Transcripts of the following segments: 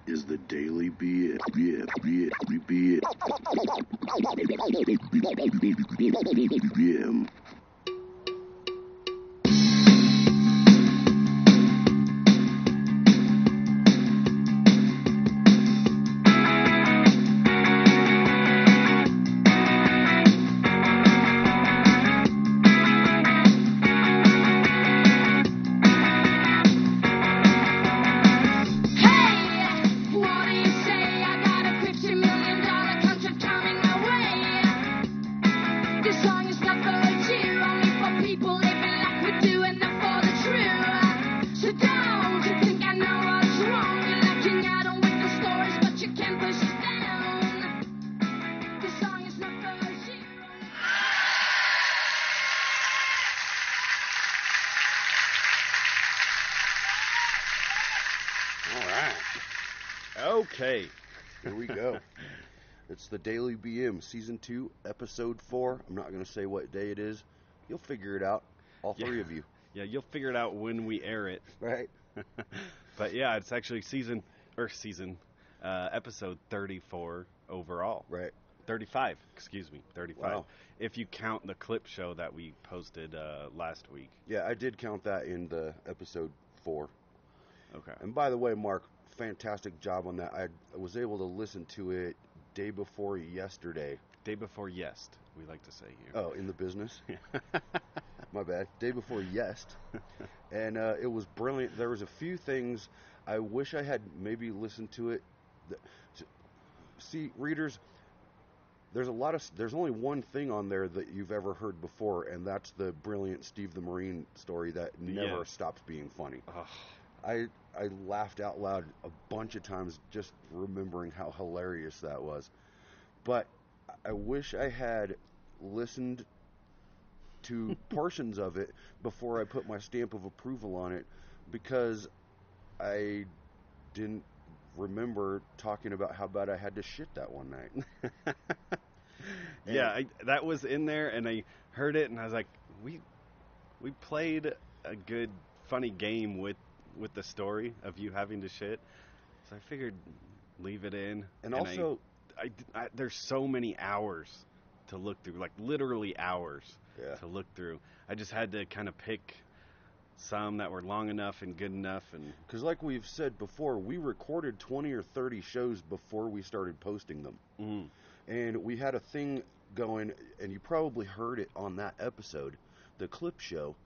is the Daily BM. Okay. Here we go. It's the Daily BM, Season 2, Episode 4. I'm not going to say what day it is. You'll figure it out, all three of you. Yeah, you'll figure it out when we air it. Right? But yeah, it's actually episode 34 overall. Right. 35, excuse me, 35. Wow. If you count the clip show that we posted last week. Yeah, I did count that in the Episode 4. Okay. And by the way, Mark, fantastic job on that. I was able to listen to it day before yesterday. Day before yest, we like to say here. Oh, in the business? My bad. Day before yest. And it was brilliant. There was a few things I wish I had maybe listened to it. See, readers, there's only one thing on there that you've ever heard before, and that's the brilliant Steve the Marine story that never stops being funny. I laughed out loud a bunch of times just remembering how hilarious that was. But I wish I had listened to portions of it before I put my stamp of approval on it, because I didn't remember talking about how bad I had to shit that one night. Yeah, that was in there, and I heard it, and I was like, we played a good, funny game with the story of you having to shit, so I figured leave it in. And also, I there's so many hours to look through, like literally hours to look through. I just had to kind of pick some that were long enough and good enough, and because like we've said before, we recorded 20 or 30 shows before we started posting them, and we had a thing going, and you probably heard it on that episode, the clip show.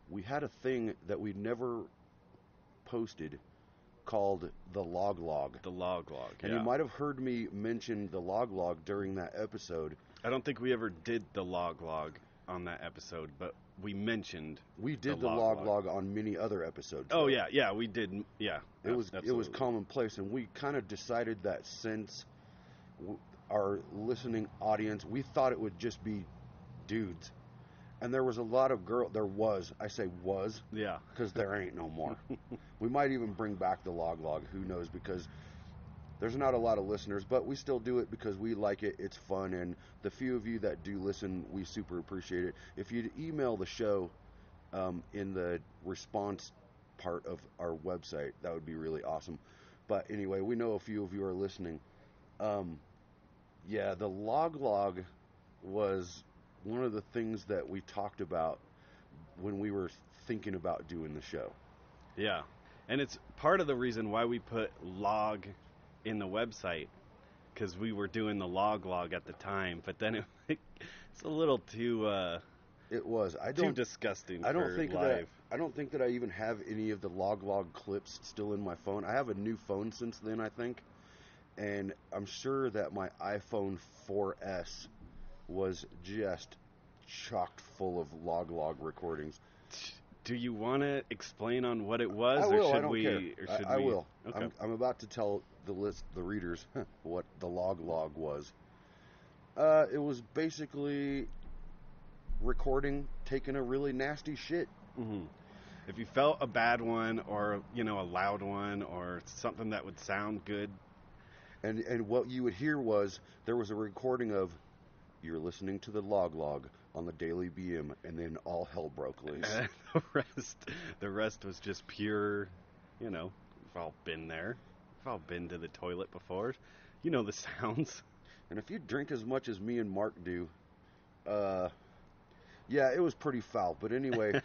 We had a thing that we never posted called the log. The log. And you might have heard me mention the log during that episode. I don't think we ever did the log on that episode, but we mentioned we did the log on many other episodes. Oh yeah, we did. Yeah, it was commonplace, and we kind of decided that since our listening audience, we thought it would just be dudes. And there was a lot of I say was. Yeah. Because there ain't no more. We might even bring back the log. Who knows? Because there's not a lot of listeners, but we still do it because we like it. It's fun. And the few of you that do listen, we super appreciate it. If you'd email the show in the response part of our website, that would be really awesome. But anyway, we know a few of you are listening. Yeah, the log was one of the things that we talked about when we were thinking about doing the show. Yeah, and it's part of the reason why we put log in the website, because we were doing the log at the time, but then it's a little too too disgusting. I don't think that I even have any of the log clips still in my phone. I have a new phone since then, I think, and I'm sure that my iPhone 4S was just chocked full of log recordings. Do you want to explain on what it was, I will. or should I don't we? care. Or should I we? will. Okay. I'm about to tell the readers, what the log was. It was basically recording taking a really nasty shit. Mm-hmm. If you felt a bad one, or a loud one, or something that would sound good, and what you would hear was there was a recording of you're listening to the log on the Daily BM, and then all hell broke loose. The rest was just pure, we've all been there. all been to the toilet before. You know the sounds. And if you drink as much as me and Mark do, yeah, it was pretty foul. But anyway,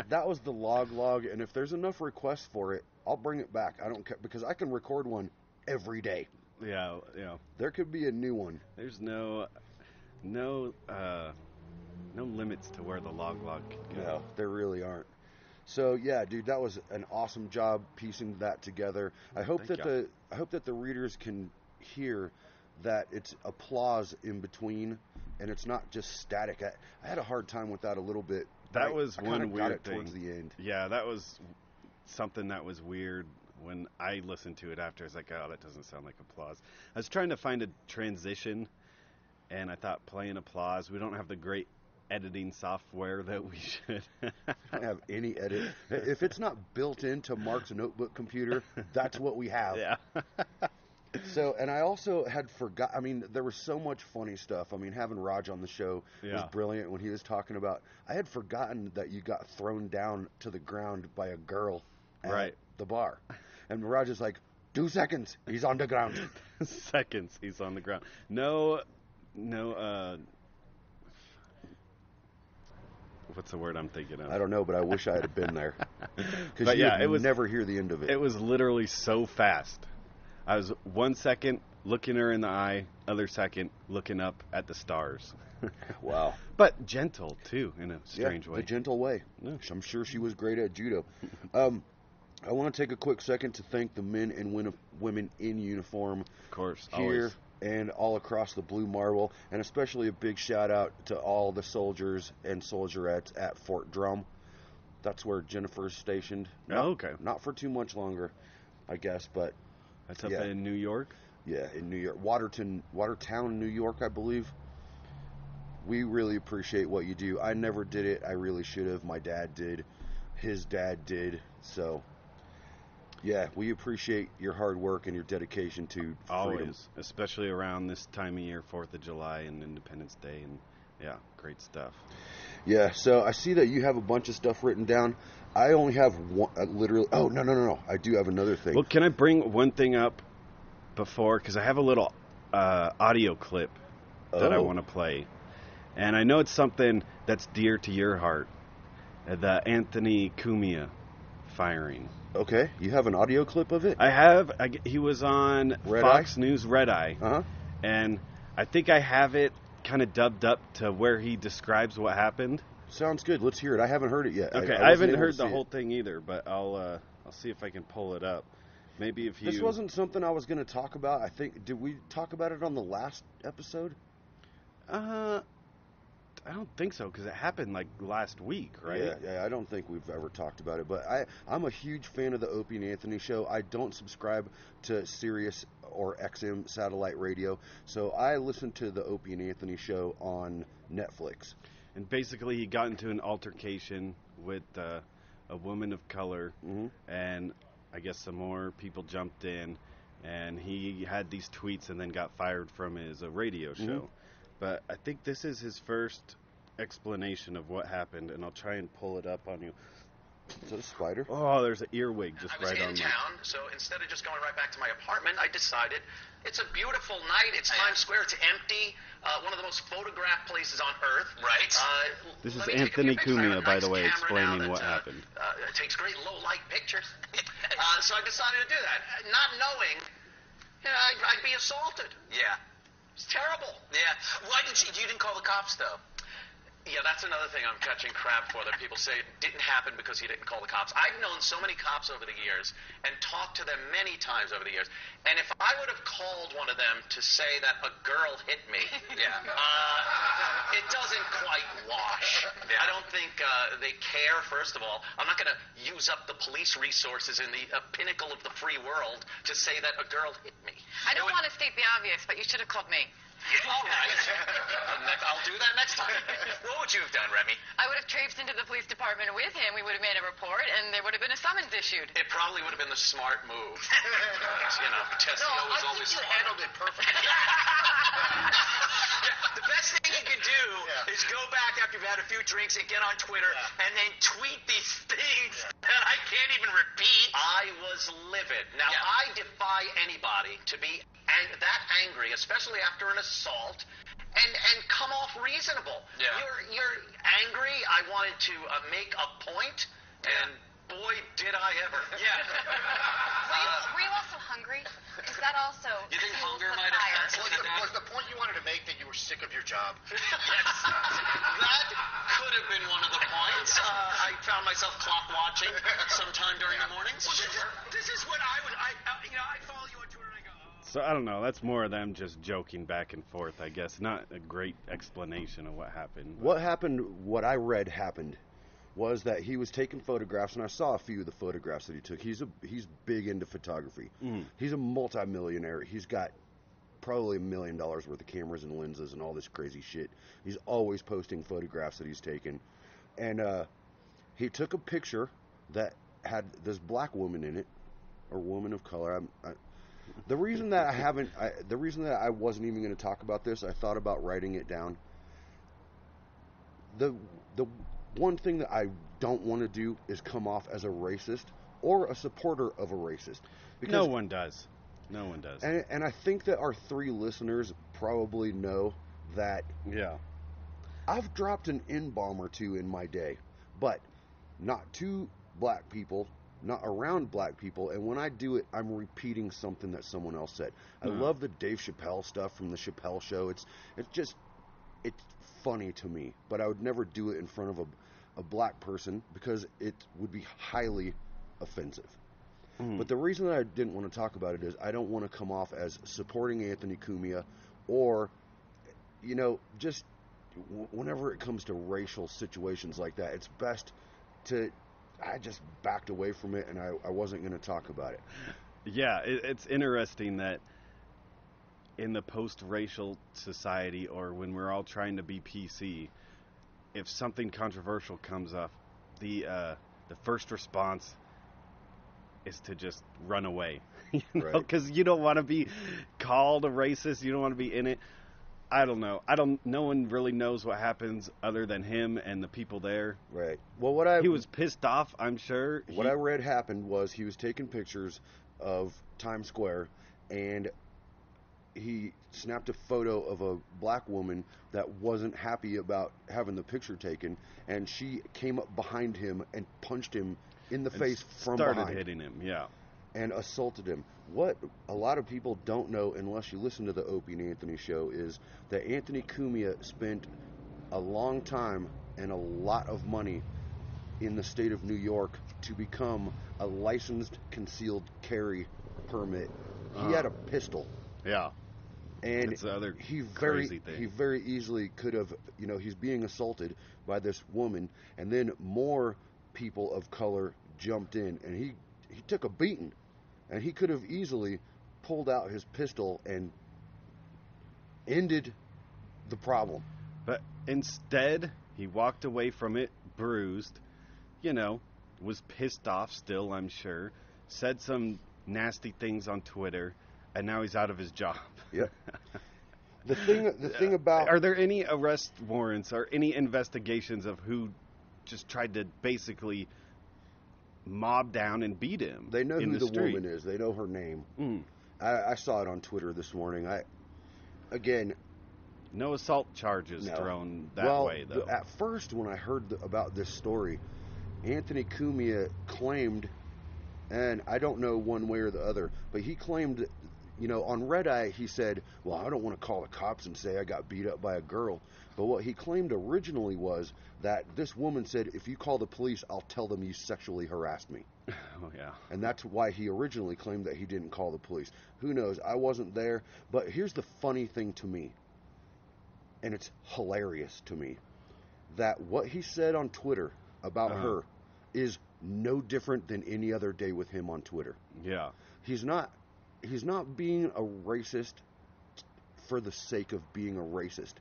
that was the log, and if there's enough requests for it, I'll bring it back. I don't care, because I can record one every day. Yeah. There could be a new one. There's no limits to where the log could go. No, there really aren't. So yeah, dude, that was an awesome job piecing that together. I hope that the readers can hear that it's applause in between, and it's not just static. I had a hard time with that a little bit. That was one weird got it thing towards the end. Yeah, that was something that was weird when I listened to it after. I was like, oh, that doesn't sound like applause. I was trying to find a transition, and I thought playing applause. We don't have the great editing software that we should. I don't have any edit. If it's not built into Mark's notebook computer, that's what we have. Yeah. So, and I also had forgot. I mean, there was so much funny stuff. I mean, having Raj on the show was brilliant when he was talking about. I had forgotten that you got thrown down to the ground by a girl at the bar, and Raj is like, 2 seconds, he's on the ground. Seconds, he's on the ground. No. What's the word I'm thinking of? I don't know, but I wish I had been there. Because it was never hear the end of it. It was literally so fast. I was 1 second looking her in the eye, other second looking up at the stars. Wow. But gentle, too, in a strange way. The gentle way. Yeah. I'm sure she was great at judo. I want to take a quick second to thank the men and women in uniform. Of course, here always. And all across the Blue Marble, and especially a big shout out to all the soldiers and soldierettes at Fort Drum. That's where Jennifer's stationed. Okay. Not for too much longer, I guess, but that's up in New York? Yeah, in New York. Watertown, New York, I believe. We really appreciate what you do. I never did it. I really should have. My dad did. His dad did. So, yeah, we appreciate your hard work and your dedication to freedom. Always, especially around this time of year, 4th of July and Independence Day, and yeah, great stuff. Yeah, so I see that you have a bunch of stuff written down. I only have one, literally. Oh, no. I do have another thing. Well, can I bring one thing up before? Because I have a little audio clip that I want to play. And I know it's something that's dear to your heart. The Anthony Cumia firing. Okay, you have an audio clip of it? I have. He was on Fox News Red Eye. Uh-huh. And I think I have it kind of dubbed up to where he describes what happened. Sounds good. Let's hear it. I haven't heard it yet. Okay, I haven't heard the whole thing either, but I'll see if I can pull it up. Maybe if you... This wasn't something I was going to talk about. I think, did we talk about it on the last episode? I don't think so, because it happened like last week, right? Yeah, I don't think we've ever talked about it, but I'm a huge fan of the Opie and Anthony show. I don't subscribe to Sirius or XM satellite radio, so I listen to the Opie and Anthony show on Netflix. And basically he got into an altercation with a woman of color, and I guess some more people jumped in, and he had these tweets and then got fired from his radio show. But I think this is his first explanation of what happened, and I'll try and pull it up on you. Is that a spider? Oh, there's an earwig just right on I was in town, so instead of just going right back to my apartment, I decided it's a beautiful night. It's Times Square. It's empty. One of the most photographed places on Earth. Right. This is Anthony Cumia, by the way, explaining what happened. It takes great low-light pictures. So I decided to do that, not knowing I'd be assaulted. Yeah. It's terrible. Yeah. Why didn't you didn't call the cops, though? Yeah, that's another thing I'm catching crap for, that people say it didn't happen because he didn't call the cops. I've known so many cops over the years and talked to them many times over the years. And if I would have called one of them to say that a girl hit me, it doesn't quite wash. Yeah. I don't think they care, first of all. I'm not going to use up the police resources in the pinnacle of the free world to say that a girl hit me. I don't want to state the obvious, but you should have called me. All right. I'll do that next time. What would you have done, Remy? I would have traipsed into the police department with him. We would have made a report, and there would have been a summons issued. It probably would have been the smart move. Tessio was always I think you handled it perfectly. The best thing you can do is go back after you've had a few drinks and get on Twitter and then tweet these things that I can't even repeat. I was livid. Now, I defy anybody to be that angry, especially after an assault, and come off reasonable. Yeah. You're angry. I wanted to make a point, and boy, did I ever. Yeah. Were you also hungry? Because that also You think fuels hunger the might have fire. was the point you wanted to make that you were sick of your job? Yes. That could have been one of the points. I found myself clock watching sometime during the mornings. Well, this is what I would, I follow you on Twitter and I go, So I don't know. That's more of them just joking back and forth, I guess. Not a great explanation of what happened. What happened, what I read happened, was that he was taking photographs, and I saw a few of the photographs that he took. He's big into photography. He's a multimillionaire. He's got probably $1 million worth of cameras and lenses and all this crazy shit. He's always posting photographs that he's taken. And he took a picture that had this black woman in it, or woman of color. The reason that I wasn't even going to talk about this, I thought about writing it down. The one thing that I don't want to do is come off as a racist or a supporter of a racist. Because, no one does. No one does. And I think that our 3 listeners probably know that I've dropped an N-bomb or 2 in my day, but not to black people, not around black people, and when I do it, I'm repeating something that someone else said. I love the Dave Chappelle stuff from the Chappelle Show. It's funny to me, but I would never do it in front of a black person because it would be highly offensive. But the reason that I didn't want to talk about it is I don't want to come off as supporting Anthony Cumia, or, just whenever it comes to racial situations like that, it's best to, I just backed away from it, and I wasn't going to talk about it. Yeah, it's interesting that in the post-racial society, or when we're all trying to be PC, if something controversial comes up, the first response is to just run away, because you don't want to be called a racist. You don't want to be in it. I don't know. No one really knows what happens other than him and the people there. Right. Well, he was pissed off, I'm sure. What I read happened was he was taking pictures of Times Square, and he snapped a photo of a black woman that wasn't happy about having the picture taken, and she came up behind him and punched him in the face from behind. Started hitting him, and assaulted him. What a lot of people don't know, unless you listen to the Opie and Anthony show, is that Anthony Cumia spent a long time and a lot of money in the state of New York to become a licensed concealed carry permit. He had a pistol. Yeah. And it's the other he crazy thing. He very easily could have, he's being assaulted by this woman, and then more people of color jumped in, and he took a beating, and he could have easily pulled out his pistol and ended the problem. But instead, he walked away from it bruised, was pissed off still, I'm sure, said some nasty things on Twitter, and now he's out of his job. Yep. The thing about... Are there any arrest warrants or any investigations of who just tried to basically mob down and beat him? They know who the street. woman is. They know her name. I saw it on Twitter this morning. No assault charges thrown that way, though. At first, when I heard about this story, Anthony Cumia claimed, and I don't know one way or the other, but he claimed, on Red Eye, he said, well, I don't want to call the cops and say I got beat up by a girl. But what he claimed originally was that this woman said, if you call the police, I'll tell them you sexually harassed me. Oh, yeah. And that's why he originally claimed that he didn't call the police. Who knows? I wasn't there. But here's the funny thing to me, and it's hilarious to me, that what he said on Twitter about her is no different than any other day with him on Twitter. Yeah. He's not being a racist for the sake of being a racist.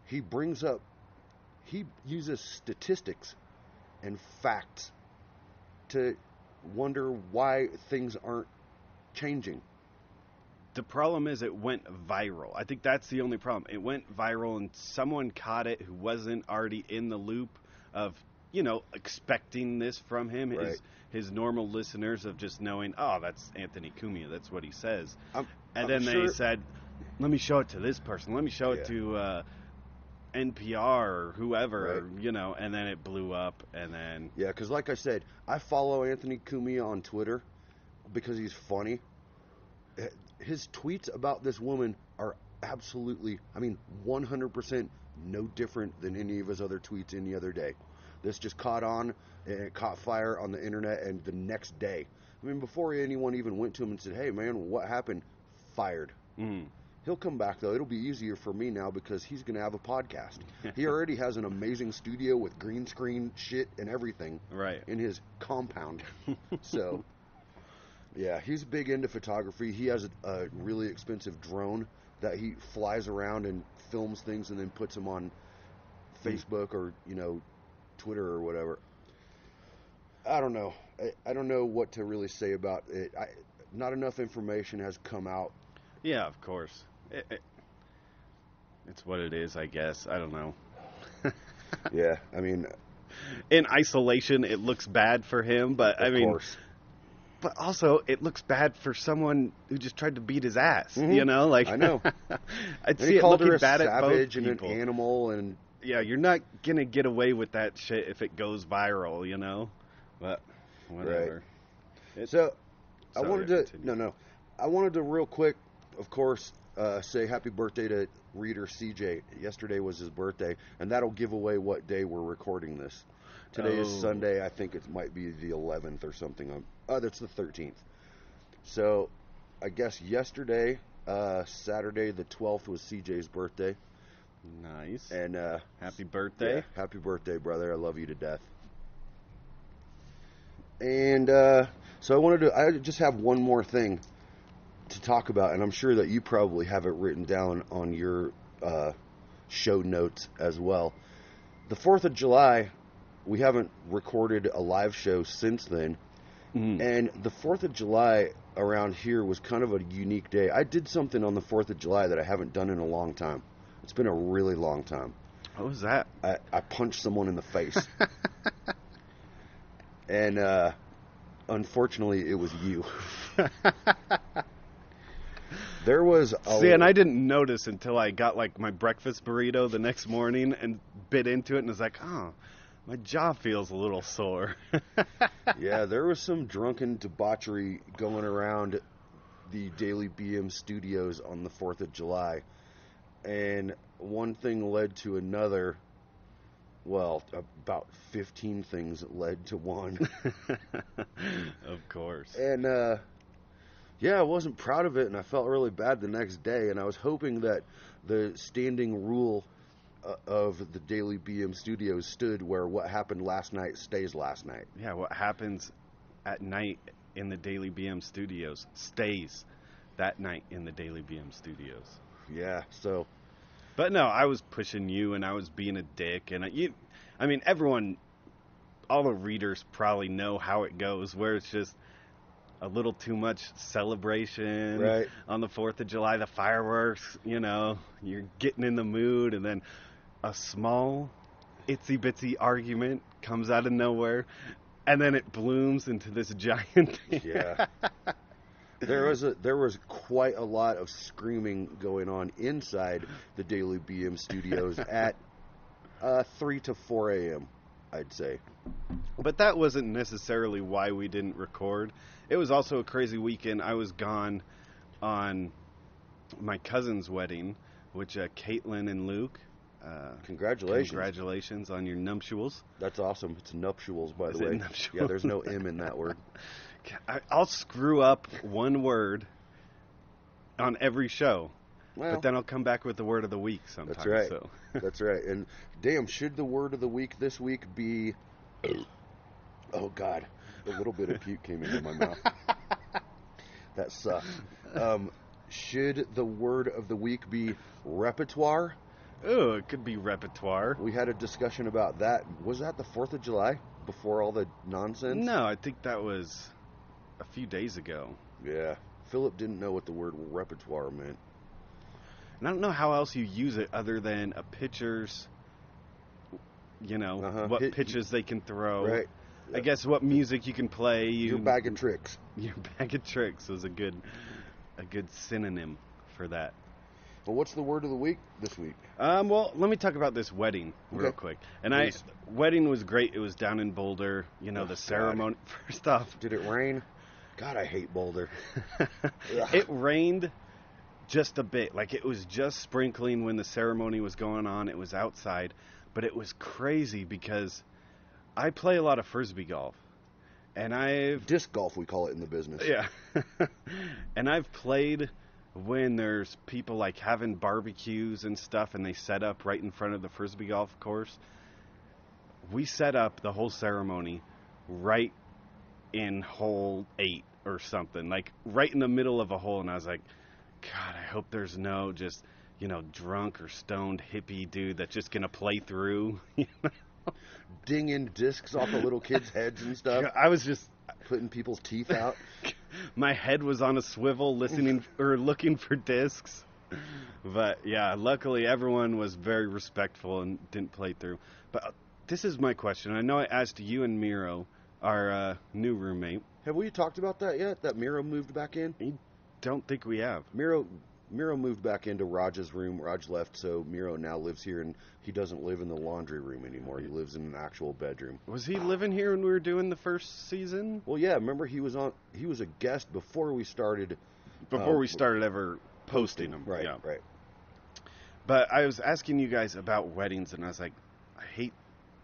He uses statistics and facts to wonder why things aren't changing. The problem is it went viral. I think that's the only problem. It went viral, and someone caught it who wasn't already in the loop of, expecting this from him. Right. His normal listeners of just knowing, oh, that's Anthony Cumia. That's what he says. I'm Then sure- they said, let me show it to this person. Let me show it Yeah. to NPR or whoever, Right. and then it blew up, and then... Yeah, because like I said, I follow Anthony Cumia on Twitter because he's funny. His tweets about this woman are absolutely, 100% no different than any of his other tweets any other day. This just caught on, and it caught fire on the internet, and the next day. Before anyone even went to him and said, hey, man, what happened? Fired. He'll come back, though. It'll be easier for me now because he's going to have a podcast. He already has an amazing studio with green screen shit and everything Right. in his compound. So, yeah, he's big into photography. He has a really expensive drone that he flies around and films things and then puts them on Facebook or, Twitter or whatever. I don't know. I don't know what to really say about it. Not enough information has come out. Yeah, of course. It's what it is, I guess. I don't know. Yeah, In isolation, it looks bad for him, but of course. But also, it looks bad for someone who just tried to beat his ass. Mhm. Like I know. I'd And see he it called looking her a bad at both savage and people. an animal, and Yeah, you're not gonna get away with that shit if it goes viral, But whatever. so I Sorry, wanted to continue. I wanted to real quick, of course, say happy birthday to reader CJ. Yesterday was his birthday, and that'll give away what day we're recording this. Today is Oh. Sunday. I think it might be the 11th or something. That's the 13th. So I guess yesterday, Saturday the 12th, was CJ's birthday. Nice. And Happy birthday. yeah, happy birthday, brother. I love you to death. And so I just have one more thing to talk about, and I'm sure that you probably have it written down on your show notes as well. The 4th of July, we haven't recorded a live show since then, and the 4th of July around here was kind of a unique day. I did something on the 4th of July that I haven't done in a long time. It's been a really long time. What was that? I punched someone in the face. And unfortunately, it was you. There was See, and I didn't notice until I got my breakfast burrito the next morning and bit into it and was like, oh, my jaw feels a little sore. Yeah, there was some drunken debauchery going around the Daily BM studios on the 4th of July. And one thing led to another. Well, about 15 things led to one. Of course. And, yeah, I wasn't proud of it, and I felt really bad the next day. And I was hoping that the standing rule of the Daily BM studios stood where what happened last night stays last night. Yeah, what happens at night in the Daily BM studios stays that night in the Daily BM studios. Yeah, so... But no, I was pushing you, and I was being a dick, and everyone, all the readers probably know how it goes, where it's just a little too much celebration Right. on the 4th of July, the fireworks, you're getting in the mood, and then a small, itsy-bitsy argument comes out of nowhere, and then it blooms into this giant thing. Yeah. There was quite a lot of screaming going on inside the Daily BM studios at 3 to 4 a.m., I'd say. But that wasn't necessarily why we didn't record. It was also a crazy weekend. I was gone on my cousin's wedding, which Caitlin and Luke. Congratulations. Congratulations on your nuptials. That's awesome. It's nuptials, by Is the it way. nuptials? Yeah, there's no M in that word. I'll screw up one word on every show, Well, but then I'll come back with the word of the week sometimes. that's right. So. That's right. And damn, should the word of the week this week be... Oh, God. A little bit of puke came into my mouth. That sucked. Should the word of the week be repertoire? Oh, it could be repertoire. We had a discussion about that. Was that the 4th of July? Before all the nonsense? No, I think that was a few days ago. Yeah. Philip didn't know what the word repertoire meant. And I don't know how else you use it other than a pitcher's, what pitches they can throw. Right. I guess what music you can play. Your bag of tricks. Your bag of tricks was a good synonym for that. Well, what's the word of the week this week? Well, let me talk about this wedding real quick. And wedding was great. It was down in Boulder. The ceremony. God. First off, did it rain? God, I hate Boulder. It rained just a bit. Like, it was just sprinkling when the ceremony was going on. It was outside, but it was crazy because I play a lot of Frisbee golf, and disc golf, we call it in the business. Yeah. And I've played when there's people like having barbecues and stuff, and they set up right in front of the Frisbee golf course. We set up the whole ceremony right in hole 8 or something, like right in the middle of a hole, and I was like, God, I hope there's no just, drunk or stoned hippie dude that's just gonna play through, dinging discs off of little kids' heads and stuff. I was just putting people's teeth out. My head was on a swivel listening or looking for discs. But yeah, luckily everyone was very respectful and didn't play through. But this is my question. I know I asked you and Miro, our new roommate. Have we talked about that yet? That Miro moved back in? I don't think we have. Miro moved back into Raj's room. Raj left, so Miro now lives here, and he doesn't live in the laundry room anymore. He lives in an actual bedroom. Was he living here when we were doing the first season? Well, yeah. Remember, he was a guest before we started. Before we started ever posting them. Right, yeah. Right. But I was asking you guys about weddings, and I was like, I hate.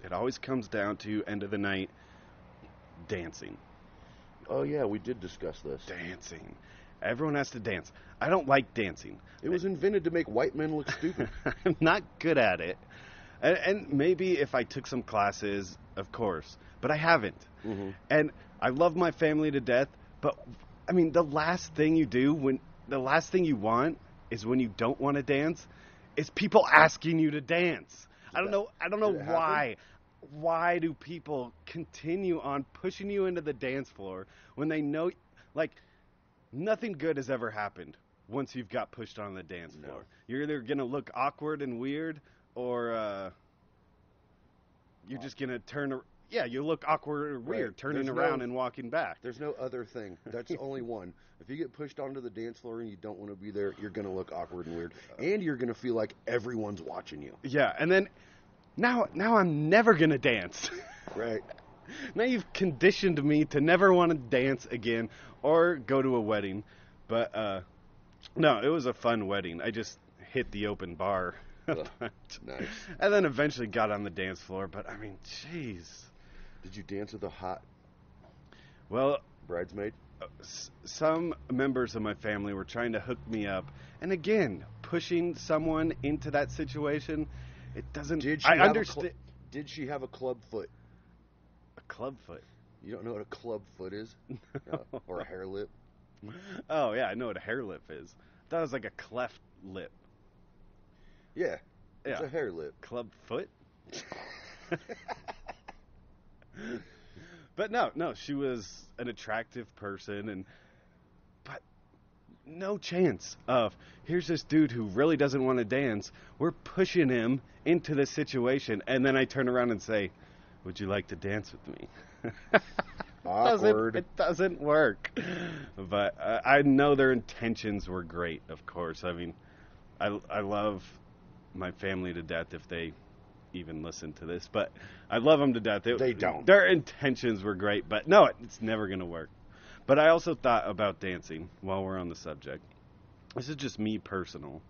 It always comes down to end of the night dancing. Oh yeah, we did discuss this. Dancing. Everyone has to dance. I don't like dancing. It was invented to make white men look stupid. I'm not good at it. And maybe if I took some classes, of course. But I haven't. Mm-hmm. And I love my family to death. But, I mean, the last thing you want is when you don't want to dance, is people asking you to dance. I don't know why. Why do people continue on pushing you into the dance floor when they know, like, nothing good has ever happened once you've got pushed on the dance floor. No. You're either going to look awkward and weird, or you're just going to turn... Yeah, you look awkward or weird, turning around and walking back. There's no other thing. That's only one. If you get pushed onto the dance floor and you don't want to be there, you're going to look awkward and weird. And you're going to feel like everyone's watching you. Yeah, and then now I'm never going to dance. Right. Now you've conditioned me to never want to dance again or go to a wedding. But, no, it was a fun wedding. I just hit the open bar. Nice. And then eventually got on the dance floor. But, I mean, jeez. Did you dance with a hot bridesmaid? Some members of my family were trying to hook me up. And again, pushing someone into that situation, it doesn't... Did she have a club foot? A club foot? You don't know what a club foot is? No. Or a hair lip? Oh, yeah, I know what a hair lip is. I thought it was like a cleft lip. Yeah, it's a hair lip. Club foot? But no, she was an attractive person, but no chance of, here's this dude who really doesn't want to dance, we're pushing him into this situation, and then I turn around and say, would you like to dance with me? Awkward. It doesn't work. But I know their intentions were great, of course. I mean, I love my family to death if they even listen to this, but I love them to death. They don't. Their intentions were great, but no, it's never going to work. But I also thought about dancing while we're on the subject. This is just me personal.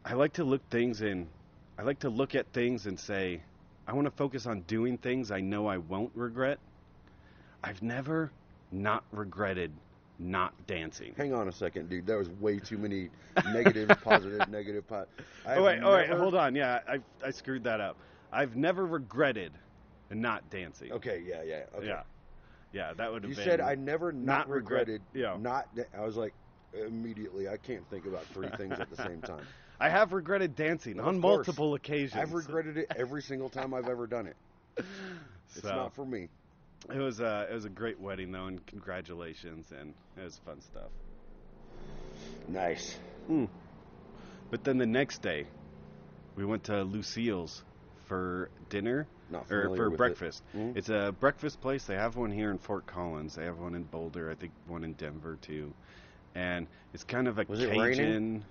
I like to look at things and say, I want to focus on doing things I know I won't regret. I've never not regretted not dancing. Hang on a second, dude. That was way too many negative, positive, negative. All right, hold on. Yeah, I screwed that up. I've never regretted not dancing. Okay, yeah. Okay. Yeah, that would have been... You said I never not regretted yeah. not... I was like, immediately, I can't think about three things at the same time. I have regretted dancing on multiple occasions. I've regretted it every single time I've ever done it. It's not for me. It was a great wedding though, and congratulations, and it was fun stuff. Nice. But then the next day, we went to Lucille's for dinner Not or familiar for with breakfast. it. It's a breakfast place. They have one here in Fort Collins. They have one in Boulder. I think one in Denver too. And it's kind of a Was it Cajun. raining?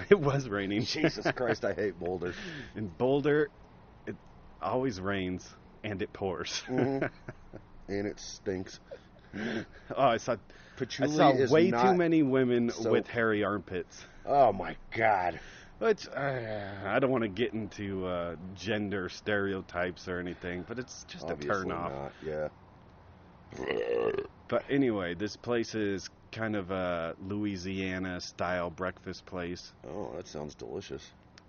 It was raining. Jesus Christ, I hate Boulder. In Boulder, it always rains and it pours. And it stinks. Oh, I saw Patchouli is way not too many women soap. with hairy armpits. Oh my God. Which I don't want to get into gender stereotypes or anything, but it's just Obviously a turn off. not. Yeah. But anyway, this place is kind of a Louisiana style breakfast place, Oh, that sounds delicious.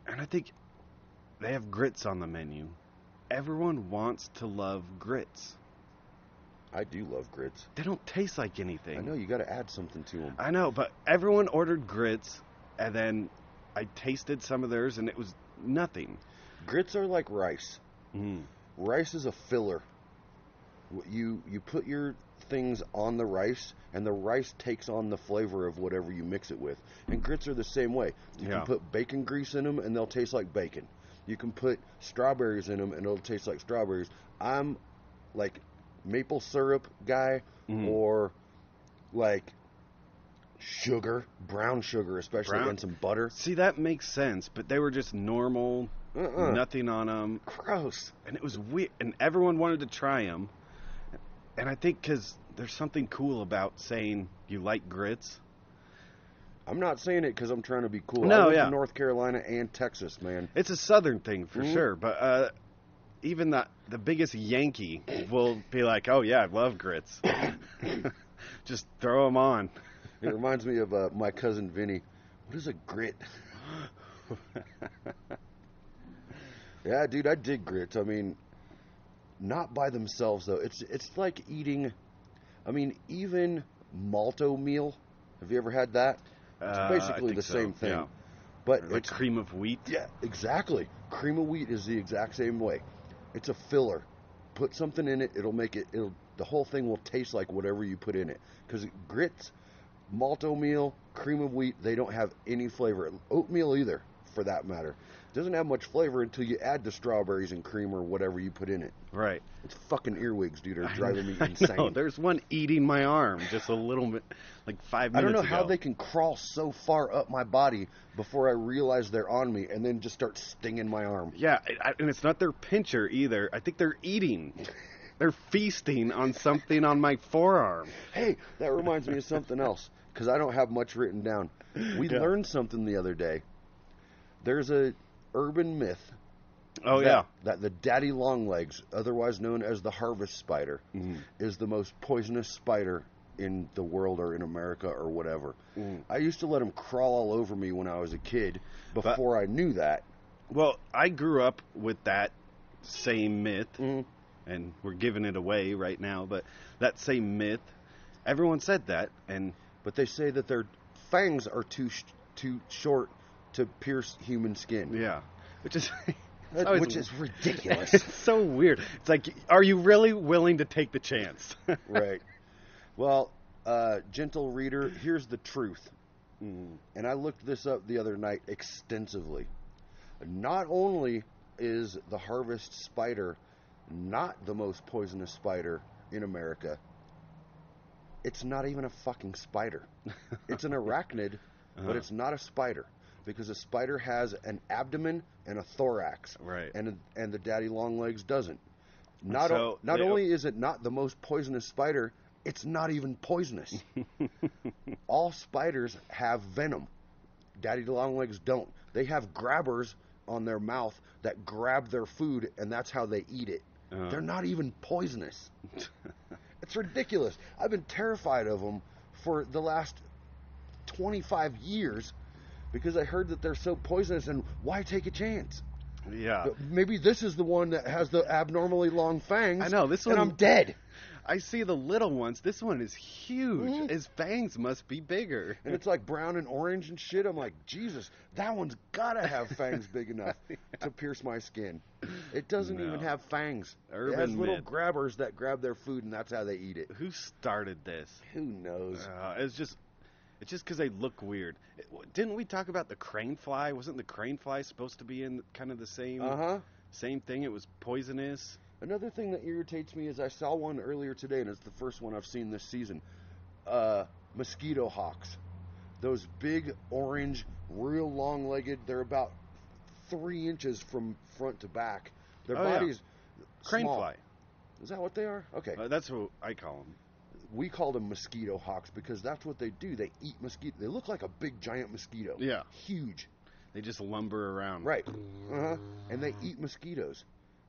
and I think they have grits on the menu. Everyone wants to love grits. I do love grits. They don't taste like anything. I know, you got to add something to them. I know, but everyone ordered grits, and then I tasted some of theirs, and it was nothing. Grits are like rice. Mm. Rice is a filler. You put your things on the rice, and the rice takes on the flavor of whatever you mix it with. And grits are the same way. You Yeah. can put bacon grease in them, and they'll taste like bacon. You can put strawberries in them, and it'll taste like strawberries. I'm like maple syrup guy, or like sugar, brown sugar especially, Brown- and some butter. See, that makes sense, but they were just normal, nothing on them. Gross. And it was weird, and everyone wanted to try them. And I think because there's something cool about saying you like grits. I'm not saying it because I'm trying to be cool. No, I lived yeah. in North Carolina and Texas, man. It's a southern thing for Mhm. sure, but even the biggest Yankee will be like, "Oh yeah, I love grits." Just throw them on. It reminds me of my cousin Vinny. What is a grit? Yeah, dude, I dig grits. I mean, not by themselves though. It's like eating. I mean, even malto meal. Have you ever had that? It's I basically think the so, same thing. yeah. But Like it's cream of wheat. yeah, exactly. Cream of wheat is the exact same way. It's a filler. Put something in it, it'll make it. The whole thing will taste like whatever you put in it. Because grits, malto meal, cream of wheat, they don't have any flavor. Oatmeal either, for that matter. Doesn't have much flavor until you add the strawberries and cream or whatever you put in it. Right. It's fucking earwigs, dude, are driving me I insane. know. There's one eating my arm just a little bit, like 5 I minutes don't know how ago. they can crawl so far up my body before I realize they're on me and then just start stinging my arm. Yeah, and it's not their pincher either. I think they're eating. They're feasting on something on my forearm. Hey, that reminds me of something else, because I don't have much written down. We Yeah. learned something the other day. There's a urban myth Oh, yeah. that the daddy longlegs, otherwise known as the harvest spider, is the most poisonous spider in the world or in America or whatever. I used to let him crawl all over me when I was a kid before I knew that. Well, I grew up with that same myth, Mhm. and we're giving it away right now, but that same myth, everyone said that, and But they say that their fangs are too short to pierce human skin. yeah, which is... it's That- always- which is ridiculous. It's so weird. It's like, are you really willing to take the chance? Right. Well, gentle reader, here's the truth. And I looked this up the other night extensively. Not only is the harvest spider not the most poisonous spider in America, it's not even a fucking spider. It's an arachnid, but it's not a spider. Because a spider has an abdomen and a thorax. Right. And the daddy longlegs doesn't. So Not they- only is it not the most poisonous spider, it's not even poisonous. All spiders have venom. Daddy longlegs don't. They have grabbers on their mouth that grab their food, and that's how they eat it. They're not even poisonous. It's ridiculous. I've been terrified of them for the last 25 years because I heard that they're so poisonous, and why take a chance? Yeah. Maybe this is the one that has the abnormally long fangs. I know, this and one- I'm dead. I see the little ones. This one is huge. His fangs must be bigger. And it's like brown and orange and shit. I'm like, Jesus, that one's gotta have fangs big enough to pierce my skin. It doesn't even have fangs. It has little grabbers that grab their food, and that's how they eat it. Who started this? Who knows? It's just because they look weird. Didn't we talk about the crane fly? Wasn't the crane fly supposed to be in kind of the same thing? It was poisonous. Another thing that irritates me is I saw one earlier today, and it's the first one I've seen this season. Mosquito hawks. Those big, orange, real long-legged, they're about 3 inches from front to back. Their body's crane small. fly. Is that what they are? Okay. That's what I call them. We call them mosquito hawks because that's what they do. They eat mosquito. They look like a big, giant mosquito. Yeah. Huge. They just lumber around. Right. And they eat mosquitoes.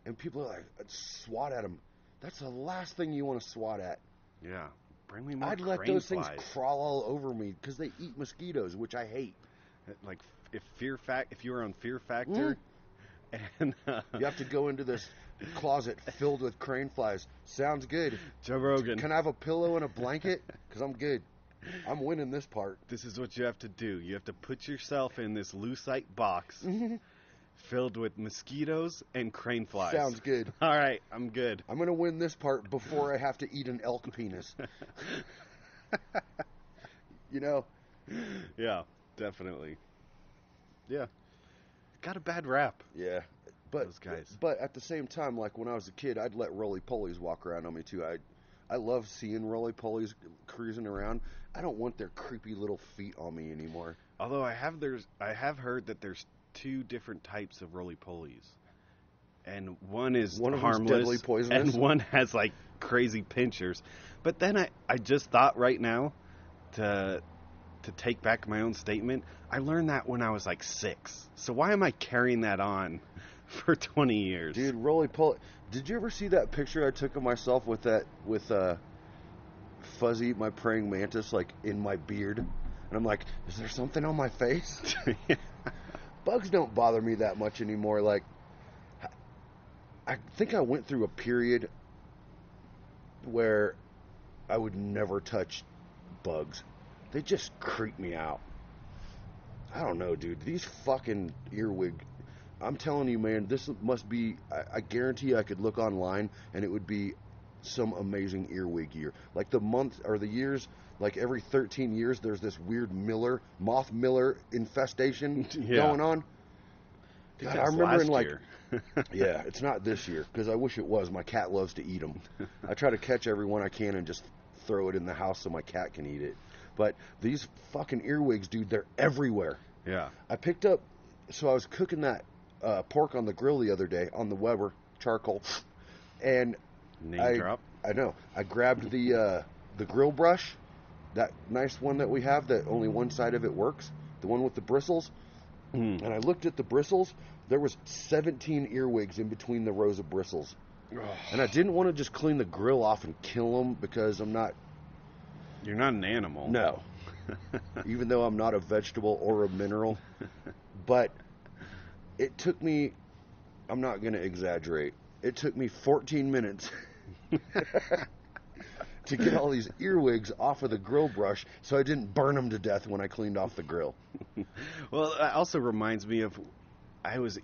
And people are like, swat at them. That's the last thing you want to swat at. Yeah. Bring me more I'd let those things crawl all over me because they eat mosquitoes, which I hate. Like, if you were on Fear Factor, and you have to go into this closet filled with crane flies. Sounds good. Joe Rogan. Can I have a pillow and a blanket? Because I'm good. I'm winning this part. This is what you have to do. You have to put yourself in this lucite box filled with mosquitoes and crane flies. Sounds good. All right, I'm good. I'm going to win this part before I have to eat an elk penis. You know? Yeah, definitely. Yeah. Got a bad rap. Yeah. But, those guys. But at the same time, like when I was a kid, I'd let roly-polies walk around on me too. I love seeing roly-polies cruising around. I don't want their creepy little feet on me anymore. Although I have heard that there's 2 different types of roly-polies. And one is harmless, deadly poisonous, and one has like crazy pinchers. But then I just thought right now to take back my own statement, I learned that when I was like 6. So why am I carrying that on for 20 years? Dude, roly-poly. Did you ever see that picture I took of myself with Fuzzy, my praying mantis, like in my beard? And I'm like, is there something on my face? Yeah. Bugs don't bother me that much anymore. Like, I think I went through a period where I would never touch bugs. They just creep me out. I don't know, dude. These fucking earwig. I'm telling you, man, this must be. I guarantee I could look online and it would be some amazing earwig year. Like the month or the years, like every 13 years, there's this weird moth miller infestation going on. God, I remember in like. Yeah, it's not this year because I wish it was. My cat loves to eat them. I try to catch every one I can and just throw it in the house so my cat can eat it. But these fucking earwigs, dude, they're everywhere. Yeah. I picked up, so I was cooking that pork on the grill the other day on the Weber charcoal, and drop. I know. I grabbed the grill brush, that nice one that we have that only one side of it works, the one with the bristles, and I looked at the bristles. There was 17 earwigs in between the rows of bristles, and I didn't want to just clean the grill off and kill them because I'm not. You're not an animal. No. Even though I'm not a vegetable or a mineral. But it took me, I'm not going to exaggerate, it took me 14 minutes to get all these earwigs off of the grill brush so I didn't burn them to death when I cleaned off the grill. Well, that also reminds me of I was